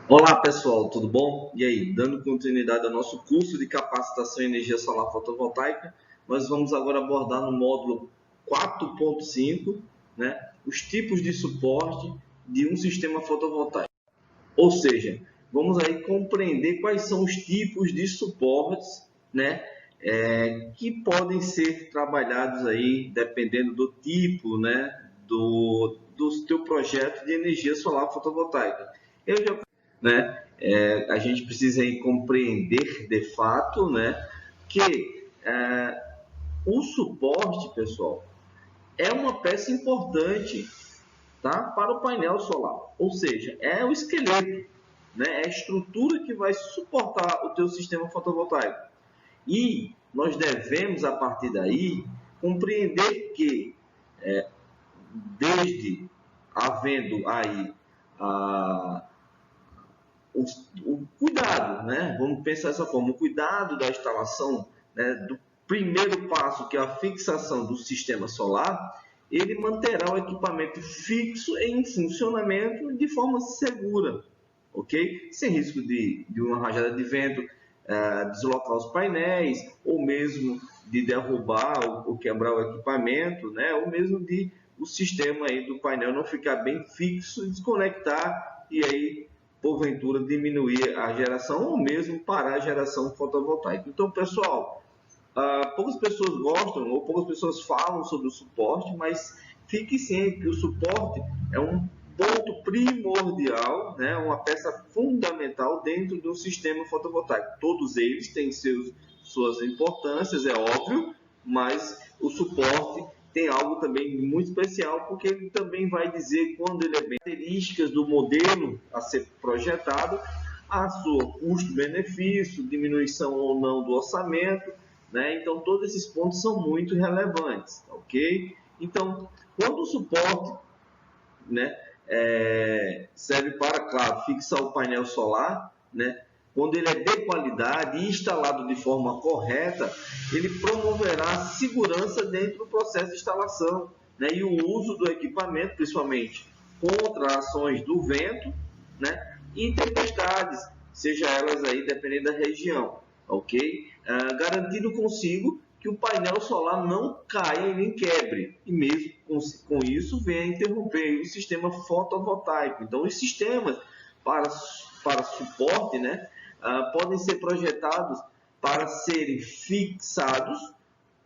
Olá pessoal, tudo bom? E aí, dando continuidade ao nosso curso de capacitação em energia solar fotovoltaica, nós vamos agora abordar no módulo 4.5, né, os tipos de suporte de um sistema fotovoltaico. Ou seja, vamos aí compreender quais são os tipos de suportes, né, que podem ser trabalhados aí dependendo do tipo, né, do teu projeto de energia solar fotovoltaica. Eu já a gente precisa aí compreender de fato, né, que o suporte, pessoal, é uma peça importante, tá, para o painel solar. Ou seja, é o esqueleto, né, é a estrutura que vai suportar o teu sistema fotovoltaico. E nós devemos, a partir daí, compreender que, desde havendo aí a o cuidado, né? Vamos pensar dessa forma, o cuidado da instalação, né, do primeiro passo, que é a fixação do sistema solar, ele manterá o equipamento fixo em funcionamento de forma segura, ok? Sem risco de uma rajada de vento deslocar os painéis, ou mesmo de derrubar ou quebrar o equipamento, né? Ou mesmo de o sistema aí do painel não ficar bem fixo, desconectar e aí porventura diminuir a geração ou mesmo parar a geração fotovoltaica. Então, pessoal, poucas pessoas gostam ou poucas pessoas falam sobre o suporte, mas fique ciente que o suporte é um ponto primordial, né, uma peça fundamental dentro do sistema fotovoltaico. Todos eles têm suas importâncias, é óbvio, mas o suporte tem algo também muito especial, porque ele também vai dizer quando ele é bem características do modelo a ser projetado, a sua custo-benefício, diminuição ou não do orçamento, né? Então, todos esses pontos são muito relevantes, ok? Então, quando o suporte, né, serve para, claro, fixar o painel solar, né? Quando ele é de qualidade e instalado de forma correta, ele promoverá segurança dentro do processo de instalação, né? E o uso do equipamento, principalmente contra ações do vento, né? E tempestades, seja elas aí dependendo da região, ok? Garantindo consigo que o painel solar não caia e nem quebre, e mesmo com isso venha interromper o sistema fotovoltaico. Então, os sistemas para suporte, né, podem ser projetados para serem fixados,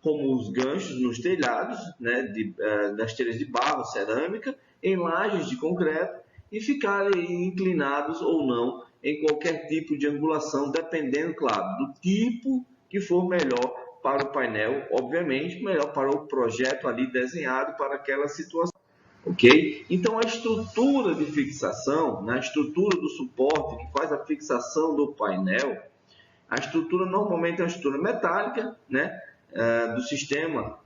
como os ganchos nos telhados, né, das telhas de barro, cerâmica, em lajes de concreto, e ficarem inclinados ou não em qualquer tipo de angulação, dependendo, claro, do tipo que for melhor para o painel, obviamente, melhor para o projeto ali desenhado para aquela situação. Ok? Então, a estrutura de fixação, né, a estrutura do suporte que faz a fixação do painel, a estrutura normalmente é uma estrutura metálica, né, do sistema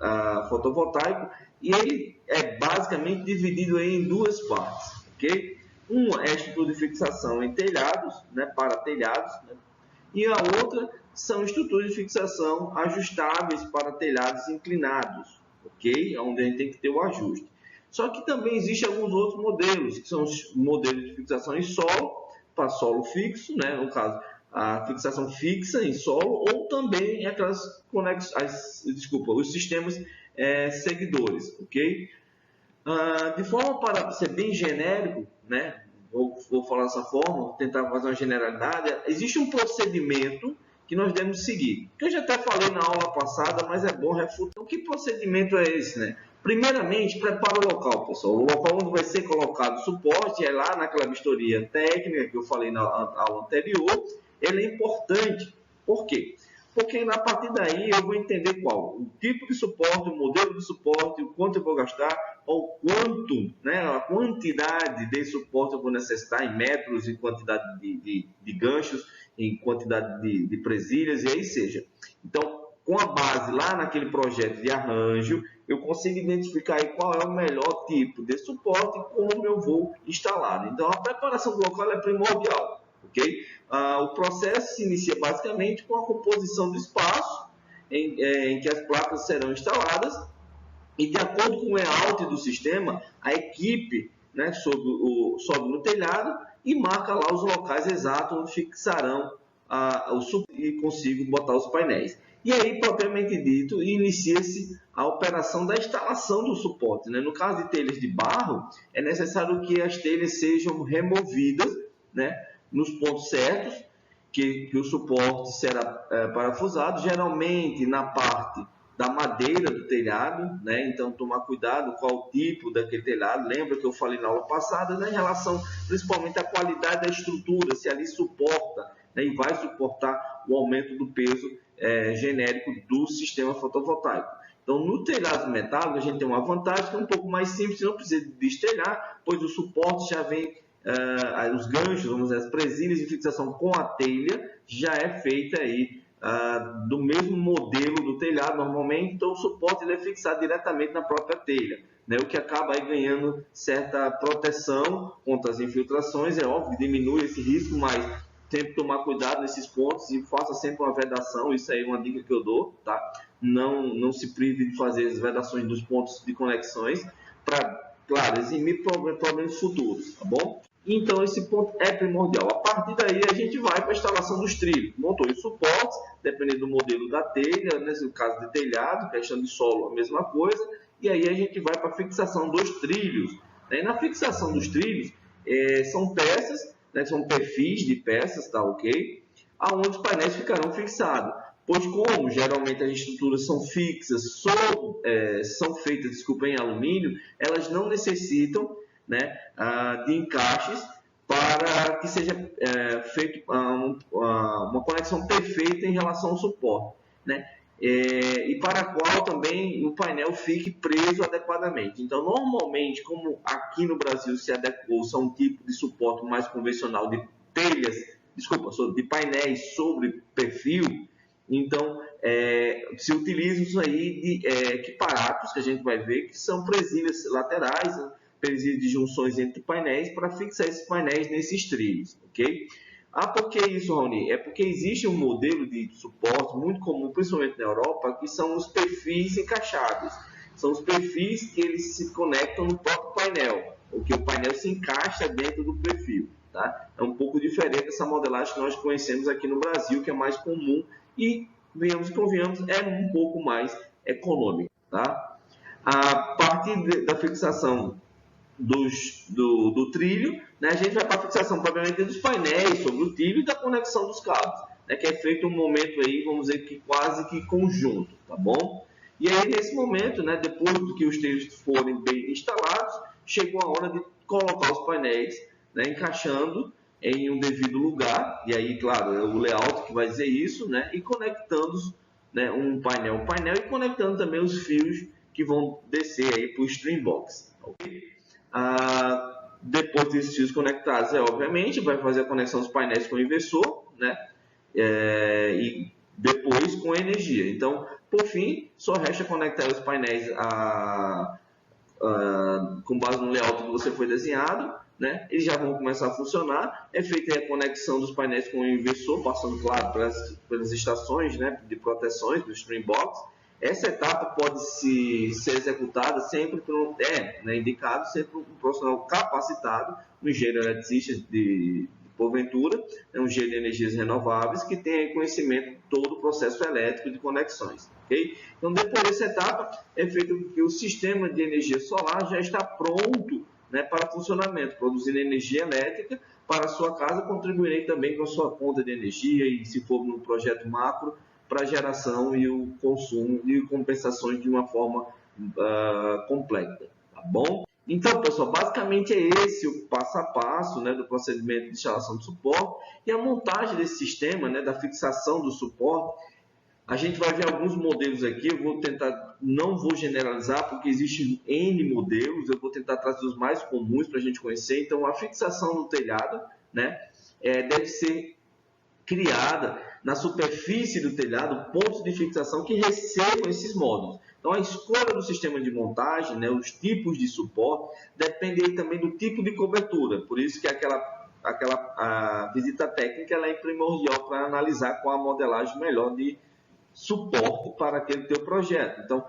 fotovoltaico, e ele é basicamente dividido em duas partes. Ok? Uma é a estrutura de fixação em telhados, né, para telhados, né, e a outra são estruturas de fixação ajustáveis para telhados inclinados, ok? Onde a gente tem que ter o ajuste. Só que também existem alguns outros modelos, que são os modelos de fixação em solo, para solo fixo, né? No caso, a fixação fixa em solo, ou também aquelas os sistemas seguidores, ok? De forma para ser bem genérico, né? Vou falar dessa forma, tentar fazer uma generalidade. Existe um procedimento que nós devemos seguir, que eu já até falei na aula passada, mas é bom refutar. Então, que procedimento é esse, né? Primeiramente, prepara o local, pessoal. O local onde vai ser colocado o suporte é lá naquela vistoria técnica que eu falei na aula anterior. Ele é importante. Por quê? Porque a partir daí eu vou entender qual o tipo de suporte, o modelo de suporte, o quanto eu vou gastar, ou quanto, né, a quantidade de suporte eu vou necessitar em metros, em quantidade de ganchos, em quantidade de presilhas, e aí seja. Então, com a base lá naquele projeto de arranjo, eu consigo identificar aí qual é o melhor tipo de suporte e como eu vou instalar. Então, a preparação do local é primordial, ok? O processo se inicia basicamente com a composição do espaço em que as placas serão instaladas, e de acordo com o layout do sistema, a equipe, né, sobe no telhado e marca lá os locais exatos onde fixarão e consigo botar os painéis. E aí, propriamente dito, inicia-se a operação da instalação do suporte, né? No caso de telhas de barro, é necessário que as telhas sejam removidas, né, nos pontos certos, que o suporte será parafusado, geralmente na parte da madeira do telhado, né? Então tomar cuidado qual o tipo daquele telhado. Lembra que eu falei na aula passada, né, em relação principalmente à qualidade da estrutura, se ali suporta, né, e vai suportar o aumento do peso genérico do sistema fotovoltaico. Então, no telhado metálico, a gente tem uma vantagem que é um pouco mais simples, não precisa destelhar, pois o suporte já vem, os ganchos, vamos dizer, as presilhas de fixação com a telha já é feita aí do mesmo modelo do telhado normalmente, então o suporte ele é fixado diretamente na própria telha, né? O que acaba aí ganhando certa proteção contra as infiltrações, é óbvio, diminui esse risco, mas sempre tomar cuidado nesses pontos e faça sempre uma vedação. Isso aí é uma dica que eu dou, tá? Não se prive de fazer as vedações dos pontos de conexões para, claro, eximir problemas futuros, tá bom? Então, esse ponto é primordial. A partir daí, a gente vai para a instalação dos trilhos. Montou os suportes, dependendo do modelo da telha, nesse caso de telhado, questão de solo, a mesma coisa. E aí a gente vai para a fixação dos trilhos. Na fixação dos trilhos, são peças, né, são perfis de peças, tá ok? Aonde os painéis ficarão fixados. Pois como geralmente as estruturas são fixas, são feitas, em alumínio, elas não necessitam, né, de encaixes para que seja feita uma conexão perfeita em relação ao suporte, né? E para a qual também o painel fique preso adequadamente. Então, normalmente, como aqui no Brasil se adequou-se a um tipo de suporte mais convencional de de painéis sobre perfil, então se utiliza isso aí de equiparatos, que a gente vai ver, que são presilhas laterais, né? Presilhas de junções entre painéis para fixar esses painéis nesses trilhos, ok? Por que isso, Raoni? É porque existe um modelo de suporte muito comum, principalmente na Europa, que são os perfis encaixados. São os perfis que eles se conectam no próprio painel, porque o painel se encaixa dentro do perfil, tá? É um pouco diferente dessa modelagem que nós conhecemos aqui no Brasil, que é mais comum e, venhamos e convenhamos, é um pouco mais econômico, tá? A partir da fixação do trilho, né, a gente vai para a fixação propriamente dos painéis sobre o trilho e da conexão dos cabos, né, que é feito um momento aí, vamos dizer que quase que conjunto, tá bom? E aí nesse momento, né, depois do que os trilhos forem bem instalados, chegou a hora de colocar os painéis, né, encaixando em um devido lugar, e aí, claro, é o layout que vai dizer isso, né, e conectando, né, um painel e conectando também os fios que vão descer aí para o stream box, ok? Depois desses fios conectados, obviamente, vai fazer a conexão dos painéis com o inversor, né? E depois com a energia. Então, por fim, só resta conectar os painéis com base no layout que você foi desenhado, né? Eles já vão começar a funcionar. É feita a conexão dos painéis com o inversor, passando, claro, pelas estações, né, de proteções do stream box. Essa etapa pode ser executada sempre indicado sempre um profissional capacitado, um engenheiro eletricista de porventura, um engenheiro de energias renováveis que tenha conhecimento de todo o processo elétrico de conexões. Okay? Então, depois dessa etapa, é feito que o sistema de energia solar já está pronto, né, para funcionamento, produzindo energia elétrica para a sua casa, contribuindo também com a sua conta de energia e, se for no projeto macro, para a geração e o consumo e compensações de uma forma completa, tá bom? Então, pessoal, basicamente é esse o passo a passo, né, do procedimento de instalação de suporte e a montagem desse sistema, né, da fixação do suporte. A gente vai ver alguns modelos aqui, eu vou tentar, não vou generalizar, porque existem N modelos, eu vou tentar trazer os mais comuns para a gente conhecer. Então, a fixação no telhado, né, deve ser criada na superfície do telhado pontos de fixação que recebam esses módulos. Então, a escolha do sistema de montagem, né, os tipos de suporte, depende aí também do tipo de cobertura. Por isso que a visita técnica ela é primordial para analisar qual a modelagem melhor de suporte para aquele teu projeto. Então,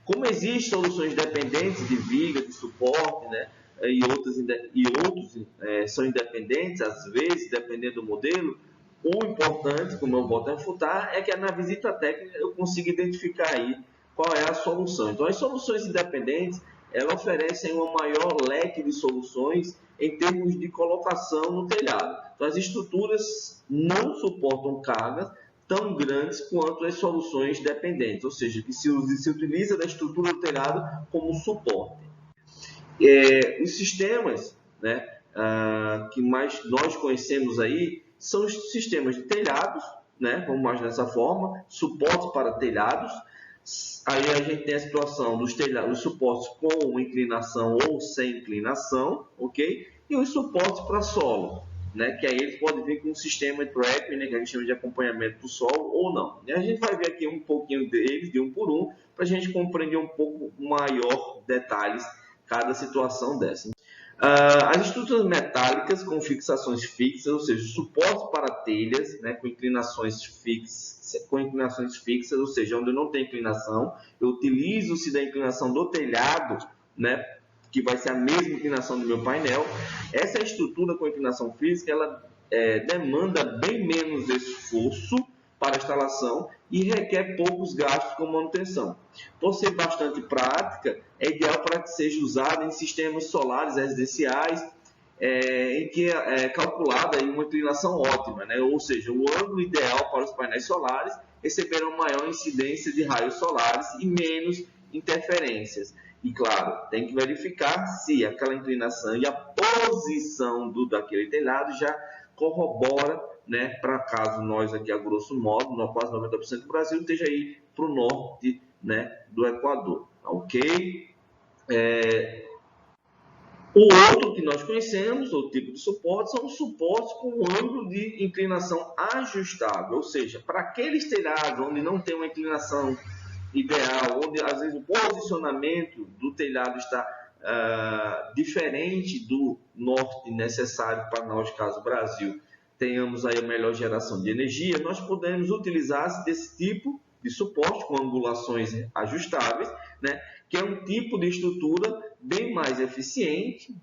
como existem soluções dependentes de viga, de suporte, né, e outros são independentes, às vezes, dependendo do modelo. O importante, como eu volto a refutar, é que na visita técnica eu consiga identificar aí qual é a solução. Então, as soluções independentes, elas oferecem uma maior leque de soluções em termos de colocação no telhado. Então, as estruturas não suportam cargas tão grandes quanto as soluções dependentes, ou seja, que se utiliza da estrutura do telhado como suporte. Os sistemas, né, que mais nós conhecemos aí são os sistemas de telhados, né, vamos mais dessa forma, suportes para telhados. Aí a gente tem a situação dos telhados, os suportes com inclinação ou sem inclinação, ok? E os suportes para solo, né? Que aí eles podem vir com um sistema de trap, né? Que a gente chama de acompanhamento do solo ou não. E a gente vai ver aqui um pouquinho deles, de um por um, para a gente compreender um pouco maior detalhes cada situação dessa. As estruturas metálicas com fixações fixas, ou seja, suportes para telhas, né, com inclinações fixas, ou seja, onde não tem inclinação, eu utilizo-se da inclinação do telhado, né, que vai ser a mesma inclinação do meu painel. Essa estrutura com inclinação física, ela demanda bem menos esforço para a instalação e requer poucos gastos com manutenção. Por ser bastante prática, é ideal para que seja usada em sistemas solares residenciais, em que é calculada aí uma inclinação ótima, né? Ou seja, o ângulo ideal para os painéis solares receberão maior incidência de raios solares e menos interferências. E claro, tem que verificar se aquela inclinação e a posição daquele telhado já corrobora, né, para caso nós aqui a grosso modo, quase 90% do Brasil esteja aí para o norte, né, do Equador, ok? O outro que nós conhecemos, o tipo de suporte, são os suportes com ângulo de inclinação ajustável, ou seja, para aqueles telhados onde não tem uma inclinação ideal, onde às vezes o posicionamento do telhado está diferente do norte necessário para nós, caso Brasil tenhamos aí a melhor geração de energia, nós podemos utilizar desse tipo de suporte com angulações ajustáveis, né, que é um tipo de estrutura bem mais eficiente,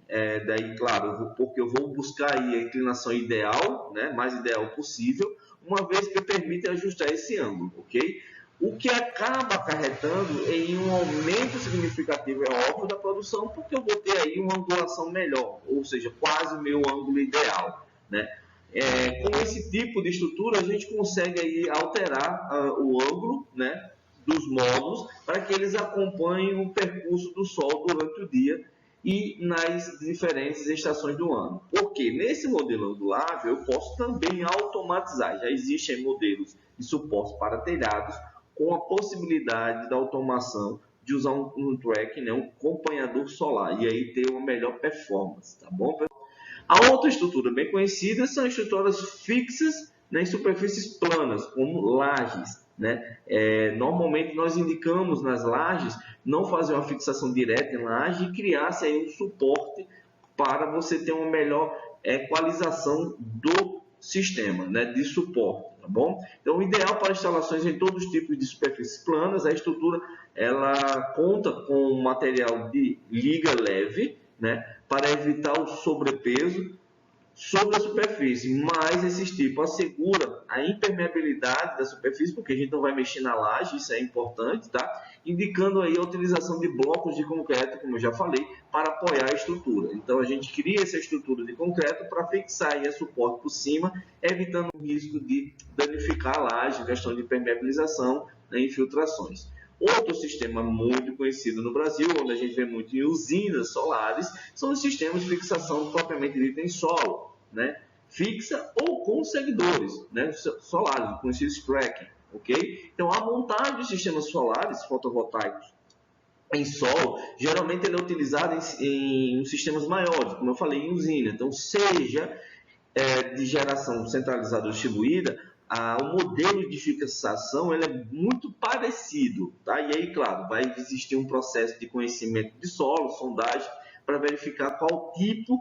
daí, claro, porque eu vou buscar aí a inclinação ideal, né, mais ideal possível, uma vez que permite ajustar esse ângulo, ok? O que acaba acarretando em um aumento significativo, é óbvio, da produção, porque eu vou ter aí uma angulação melhor, ou seja, quase o meu ângulo ideal, né? Com esse tipo de estrutura, a gente consegue aí alterar o ângulo, né, dos módulos para que eles acompanhem o percurso do Sol durante o dia e nas diferentes estações do ano. Porque nesse modelo angulável eu posso também automatizar. Já existem modelos de suporte para telhados com a possibilidade da automação de usar um track, né, um acompanhador solar, e aí ter uma melhor performance, tá bom? A outra estrutura bem conhecida são estruturas fixas, né, em superfícies planas, como lajes, né? Normalmente nós indicamos nas lajes não fazer uma fixação direta em laje e criar-se aí um suporte para você ter uma melhor equalização do sistema, né, de suporte, tá bom? Então, o ideal para instalações em todos os tipos de superfícies planas, a estrutura ela conta com um material de liga leve, né, para evitar o sobrepeso sobre a superfície, mas esses tipos asseguram a impermeabilidade da superfície, porque a gente não vai mexer na laje, isso é importante, tá? Indicando aí a utilização de blocos de concreto, como eu já falei, para apoiar a estrutura. Então a gente cria essa estrutura de concreto para fixar aí a suporte por cima, evitando o risco de danificar a laje, questão de impermeabilização, né, infiltrações. Outro sistema muito conhecido no Brasil, onde a gente vê muito em usinas solares, são os sistemas de fixação propriamente dita em solo, né? Fixa ou com seguidores, né, solares, conhecidos tracking, ok? Então, a montagem de sistemas solares fotovoltaicos em solo, geralmente ele é utilizado em sistemas maiores, como eu falei, em usina. Então, seja de geração centralizada ou distribuída, o modelo de fixação ele é muito parecido, tá? E aí, claro, vai existir um processo de conhecimento de solo, sondagem, para verificar qual tipo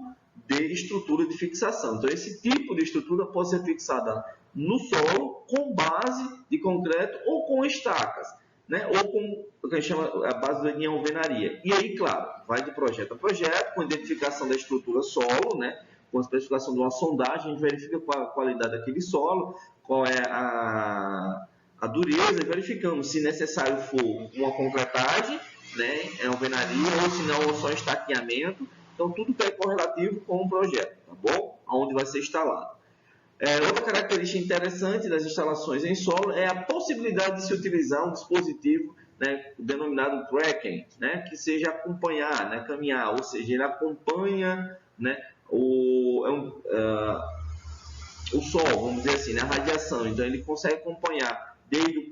de estrutura de fixação. Então, esse tipo de estrutura pode ser fixada no solo com base de concreto ou com estacas. né, ou com o que a gente chama a base de alvenaria. E aí, claro, vai de projeto a projeto, com identificação da estrutura solo, né, com a especificação de uma sondagem, a gente verifica qual a qualidade daquele solo, qual é a dureza, e verificamos se necessário for uma concretagem, né, alvenaria, ou se não, só estaqueamento. Então, tudo que é correlativo com o projeto, tá bom? Onde vai ser instalado. Outra característica interessante das instalações em solo é a possibilidade de se utilizar um dispositivo, né, denominado tracking, né, que seja acompanhar, né, caminhar, ou seja, ele acompanha, né, o sol, vamos dizer assim, né, a radiação. Então, ele consegue acompanhar desde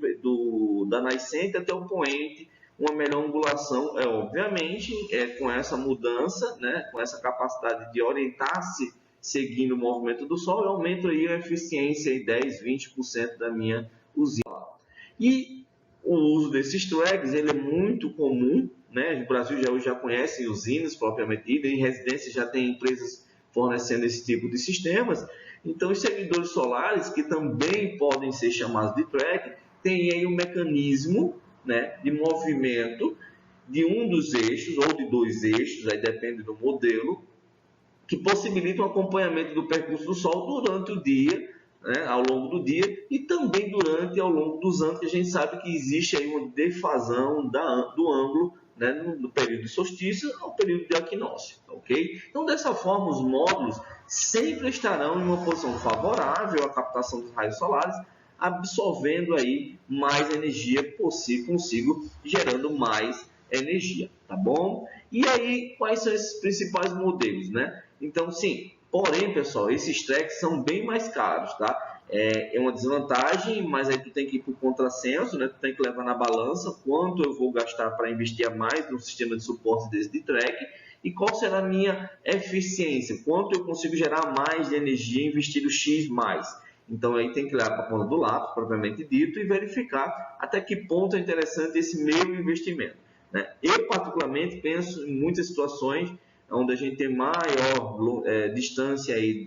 da nascente até o poente, uma melhor angulação, obviamente, com essa mudança, né, com essa capacidade de orientar-se seguindo o movimento do Sol, eu aumento aí a eficiência em 10, 20% da minha usina. E o uso desses tracks, ele é muito comum, né? O Brasil já conhece usinas propriamente ditas, em residências já tem empresas fornecendo esse tipo de sistemas. Então, os seguidores solares, que também podem ser chamados de track, tem aí um mecanismo, né, de movimento de um dos eixos, ou de dois eixos, aí depende do modelo, que possibilita o acompanhamento do percurso do Sol durante o dia, né, ao longo do dia, e também durante ao longo dos anos, que a gente sabe que existe aí uma defasão do ângulo, né, no período de solstício ao período de equinócio, ok? Então, dessa forma, os módulos sempre estarão em uma posição favorável à captação dos raios solares, absorvendo aí mais energia consigo, gerando mais energia, tá bom? E aí, quais são esses principais modelos, né? Então, sim, porém, pessoal, esses tracks são bem mais caros, tá? É uma desvantagem, mas aí tu tem que ir por contrassenso, né? Tu tem que levar na balança quanto eu vou gastar para investir a mais no sistema de suporte desse de track e qual será a minha eficiência, quanto eu consigo gerar mais de energia investindo X mais. Então, aí tem que olhar para a ponta do lápis, propriamente dito, e verificar até que ponto é interessante esse meu investimento, né? Eu, particularmente, penso em muitas situações onde a gente tem maior distância aí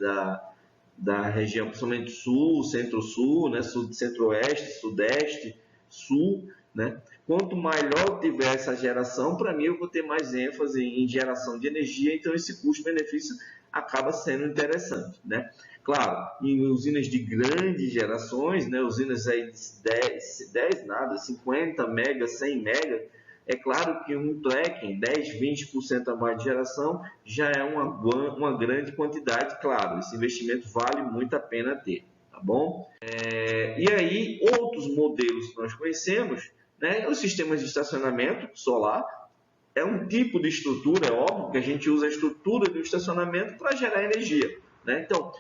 da região, principalmente sul, centro-sul, né? Centro-oeste, sudeste, sul, né? Quanto maior tiver essa geração, para mim eu vou ter mais ênfase em geração de energia, então esse custo-benefício acaba sendo interessante, né? Claro, em usinas de grandes gerações, né? Usinas aí de 10 nada, 50 mega, 100 mega, é claro que um tracking, 10, 20% a mais de geração, já é uma grande quantidade, claro, esse investimento vale muito a pena ter, tá bom? E aí, outros modelos que nós conhecemos, né, os sistemas de estacionamento solar, é um tipo de estrutura, é óbvio que a gente usa a estrutura do estacionamento para gerar energia, né? Então,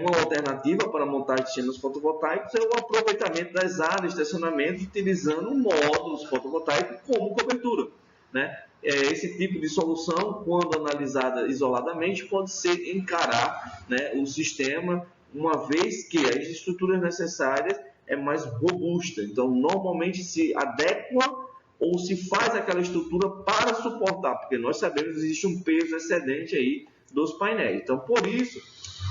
uma alternativa para montar sistemas fotovoltaicos é o aproveitamento das áreas de estacionamento utilizando módulos fotovoltaicos como cobertura, né? Esse tipo de solução, quando analisada isoladamente, pode ser encarar, né, o sistema, uma vez que as estruturas necessárias é mais robusta. Então, normalmente se adequa ou se faz aquela estrutura para suportar, porque nós sabemos que existe um peso excedente aí dos painéis. Então, por isso,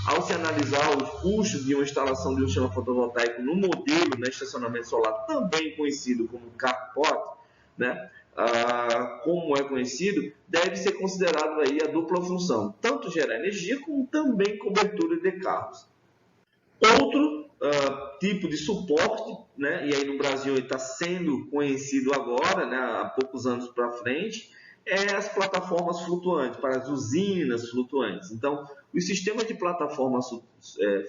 ao se analisar os custos de uma instalação de um sistema fotovoltaico no modelo, né, estacionamento solar, também conhecido como carport, né, como é conhecido, deve ser considerado aí a dupla função, tanto gerar energia como também cobertura de carros. Outro tipo de suporte, né, e aí no Brasil está sendo conhecido agora, né, há poucos anos para frente, as plataformas flutuantes, para as usinas flutuantes. Então, os sistemas de plataforma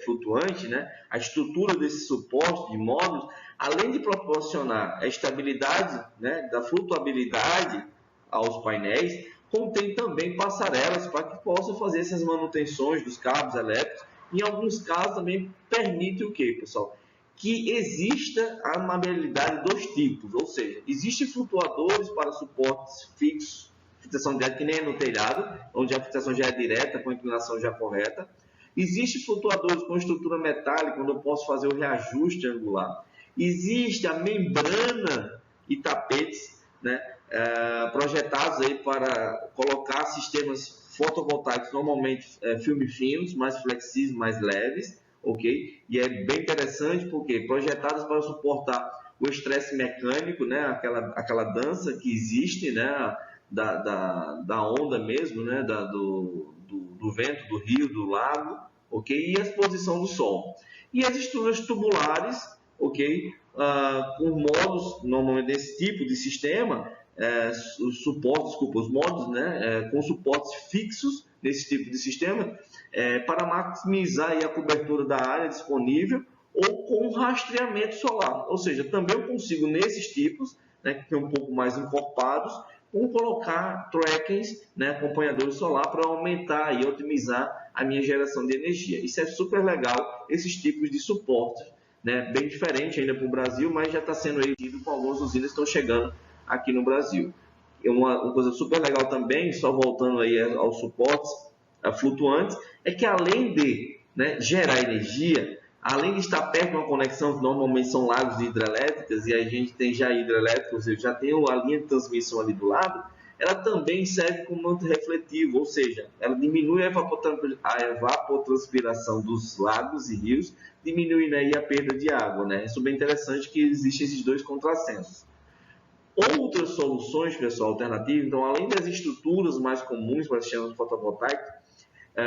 flutuante, né, a estrutura desse suporte de módulos, além de proporcionar a estabilidade, né, da flutuabilidade aos painéis, contém também passarelas para que possam fazer essas manutenções dos cabos elétricos. Em alguns casos também permite o quê, pessoal? Que exista a maleabilidade dos tipos, ou seja, existem flutuadores para suportes fixos, fixação direta, que nem é no telhado, onde a fixação já é direta, com a inclinação já correta. Existem flutuadores com estrutura metálica, onde eu posso fazer o reajuste angular. Existe a membrana e tapetes, né, projetados aí para colocar sistemas fotovoltaicos, normalmente filme finos, mais flexíveis, mais leves, ok? E é bem interessante porque projetados para suportar o estresse mecânico, né? Aquela dança que existe, né? Da onda mesmo, né? Do vento, do rio, do lago, ok? E a exposição do sol. E as estruturas tubulares, ok? Com modos, normalmente desse tipo de sistema, os modos, né? Com suportes fixos nesse tipo de sistema, para maximizar aí a cobertura da área disponível ou com rastreamento solar. Ou seja, também eu consigo nesses tipos, né, que são um pouco mais encorpados, colocar trackings, né, acompanhadores solar, para aumentar e otimizar a minha geração de energia. Isso é super legal, esses tipos de suporte, né, bem diferente ainda para o Brasil, mas já está sendo exigido com algumas usinas que estão chegando aqui no Brasil. Uma coisa super legal também, só voltando aí aos suportes flutuantes, é que além de, né, gerar energia, além de estar perto de uma conexão, que normalmente são lagos de hidrelétricas, e a gente tem já hidrelétricos, já tem a linha de transmissão ali do lado, ela também serve como manto refletivo, ou seja, ela diminui a evapotranspiração dos lagos e rios, diminuindo aí a perda de água, né? Isso é bem interessante que existem esses dois contrassensos. Outras soluções, pessoal, alternativas, então, além das estruturas mais comuns para sistemas fotovoltaicos,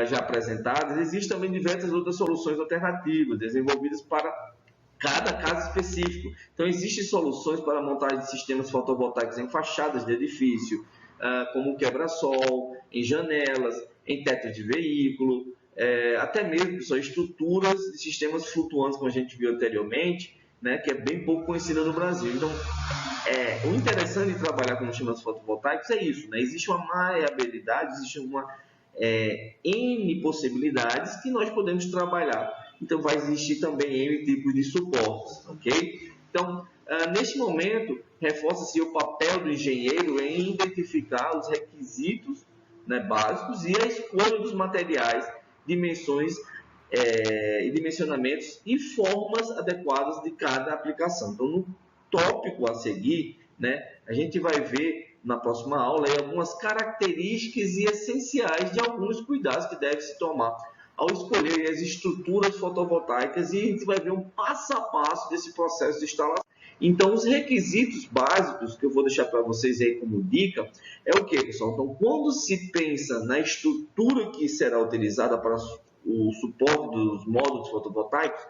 já apresentadas, existem também diversas outras soluções alternativas desenvolvidas para cada caso específico. Então, existem soluções para montagem de sistemas fotovoltaicos em fachadas de edifício, como quebra-sol, em janelas, em teto de veículo, até mesmo são estruturas de sistemas flutuantes, como a gente viu anteriormente, né, que é bem pouco conhecida no Brasil. Então, o interessante de trabalhar com sistemas fotovoltaicos é isso, né? Existe uma maleabilidade, existe N possibilidades que nós podemos trabalhar. Então, vai existir também N tipos de suportes, ok? Então, neste momento, reforça-se o papel do engenheiro em identificar os requisitos, né, básicos e a escolha dos materiais, dimensões e dimensionamentos e formas adequadas de cada aplicação. Então, no tópico a seguir, né, a gente vai ver na próxima aula algumas características e essenciais de alguns cuidados que deve se tomar ao escolher as estruturas fotovoltaicas, e a gente vai ver um passo a passo desse processo de instalação. Então, os requisitos básicos que eu vou deixar para vocês aí como dica é o que, pessoal? Então, quando se pensa na estrutura que será utilizada para o suporte dos módulos fotovoltaicos,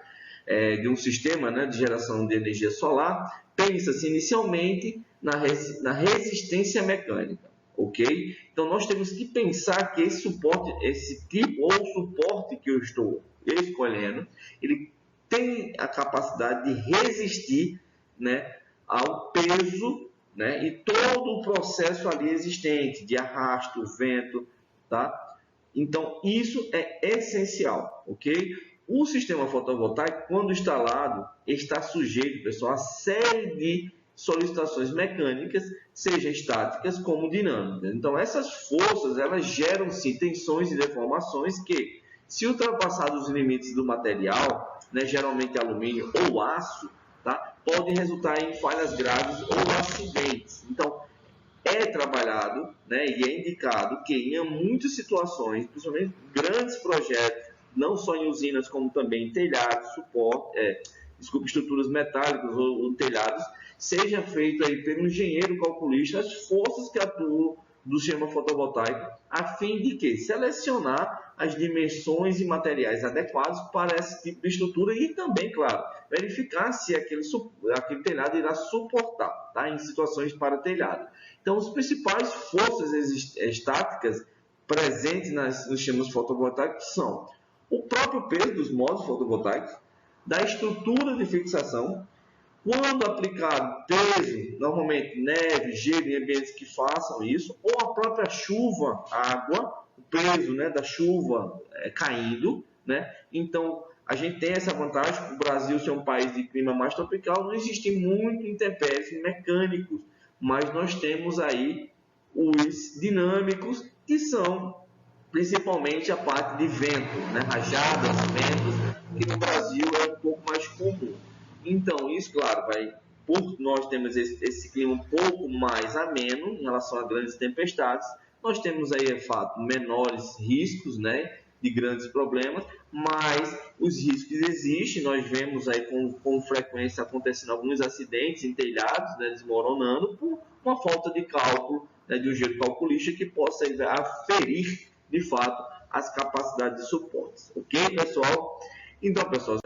de um sistema, né, de geração de energia solar, pensa-se inicialmente na resistência mecânica, ok? Então, nós temos que pensar que esse tipo ou suporte que eu estou escolhendo, ele tem a capacidade de resistir, né, ao peso, né, e todo o processo ali existente, de arrasto, vento, tá? Então, isso é essencial, ok? O sistema fotovoltaico, quando instalado, está sujeito, pessoal, a série de solicitações mecânicas, seja estáticas como dinâmicas. Então, essas forças, elas geram, sim, tensões e deformações que, se ultrapassados os limites do material, né, geralmente alumínio ou aço, tá, podem resultar em falhas graves ou acidentes. Então, é trabalhado, né, e é indicado que em muitas situações, principalmente grandes projetos, não só em usinas como também em telhados, estruturas metálicas ou telhados, seja feito aí pelo engenheiro calculista as forças que atuam do sistema fotovoltaico, a fim de que selecionar as dimensões e materiais adequados para esse tipo de estrutura e também, claro, verificar se aquele telhado irá suportar, tá, em situações para telhado. Então, as principais forças estáticas presentes nos sistemas fotovoltaicos são o próprio peso dos módulos fotovoltaicos, da estrutura de fixação. Quando aplicado peso, normalmente neve, gelo em ambientes que façam isso, ou a própria chuva, água, o peso, né, da chuva caindo, né? Então, a gente tem essa vantagem, o Brasil ser um país de clima mais tropical, não existe muito intempéries mecânicos, mas nós temos aí os dinâmicos, que são principalmente a parte de vento, né? Rajadas, ventos, que no Brasil é um pouco mais comum. Então, isso, claro, por nós temos esse clima um pouco mais ameno em relação a grandes tempestades, nós temos aí, de fato, menores riscos, né, de grandes problemas, mas os riscos existem. Nós vemos aí com frequência acontecendo alguns acidentes em telhados, né, desmoronando por uma falta de cálculo, né, de um engenheiro calculista que possa aferir de fato as capacidades de suportes. Ok, pessoal? Então, pessoal,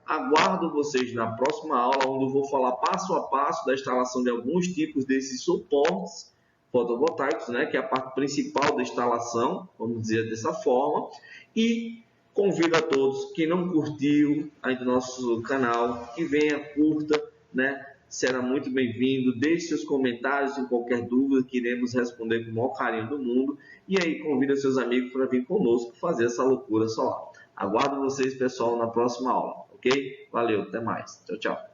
aguardo vocês na próxima aula, onde eu vou falar passo a passo da instalação de alguns tipos desses suportes fotovoltaicos, né, que é a parte principal da instalação, vamos dizer dessa forma, e convido a todos que não curtiu ainda o nosso canal, que venha, curta, né, será muito bem-vindo, deixe seus comentários em qualquer dúvida, que iremos responder com o maior carinho do mundo, e aí convida seus amigos para vir conosco fazer essa loucura solar. Aguardo vocês, pessoal, na próxima aula, ok? Valeu, até mais. Tchau, tchau.